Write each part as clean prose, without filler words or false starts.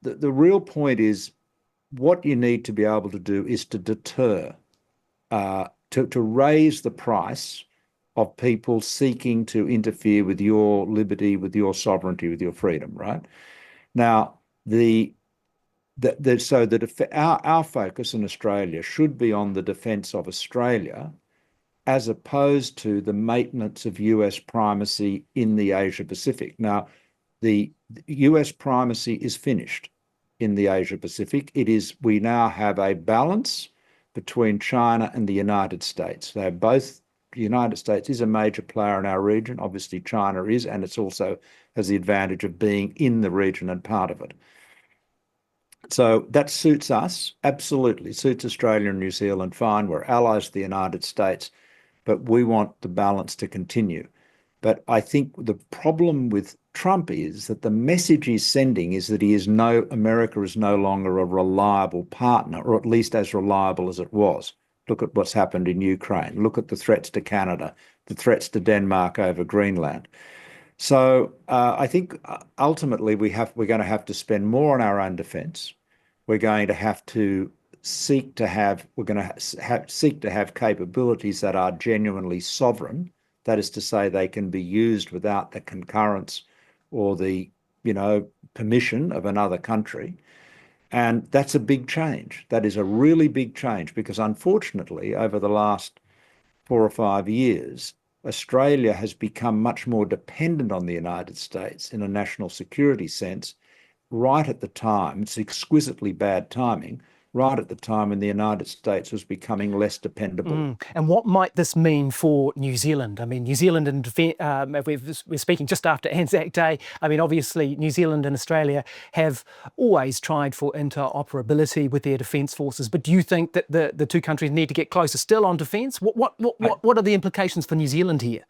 the real point is what you need to be able to do is to deter, to raise the price of people seeking to interfere with your liberty, with your sovereignty, with your freedom, right? Now, our focus in Australia should be on the defence of Australia as opposed to the maintenance of US primacy in the Asia Pacific. Now, the US primacy is finished in the Asia Pacific. We now have a balance between China and the United States. The United States is a major player in our region. Obviously, China is, and it's also has the advantage of being in the region and part of it. So that suits us, absolutely. Suits Australia and New Zealand fine. We're allies of the United States, but we want the balance to continue. But I think the problem with Trump is that the message he's sending is that America is no longer a reliable partner, or at least as reliable as it was. Look at what's happened in Ukraine. Look at the threats to Canada, the threats to Denmark over Greenland. So I think ultimately we're going to have to spend more on our own defence. We're going to have to seek to have capabilities that are genuinely sovereign. That is to say, they can be used without the concurrence or the permission of another country. And that's a big change. That is a really big change because unfortunately, over the last 4 or 5 years, Australia has become much more dependent on the United States in a national security sense, right at the time, it's exquisitely bad timing, right at the time when the United States was becoming less dependable. And what might this mean for New Zealand? I mean, New Zealand and we're speaking just after Anzac Day. I mean, obviously, New Zealand and Australia have always tried for interoperability with their defence forces. But do you think that the two countries need to get closer still on defence? What are the implications for New Zealand here?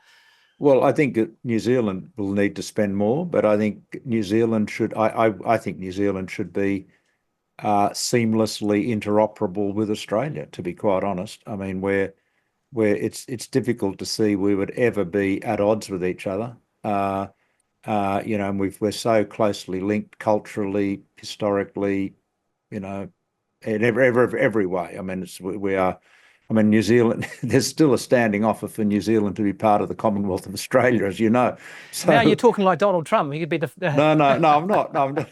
Well, I think that New Zealand will need to spend more, but I think New Zealand should. I think New Zealand should be seamlessly interoperable with Australia, to be quite honest. I mean, where it's difficult to see we would ever be at odds with each other. And we're so closely linked culturally, historically, in every way. I mean, we are. I mean, New Zealand, there's still a standing offer for New Zealand to be part of the Commonwealth of Australia, as you know. So, now you're talking like Donald Trump. He could be No, I'm not. No, I'm not.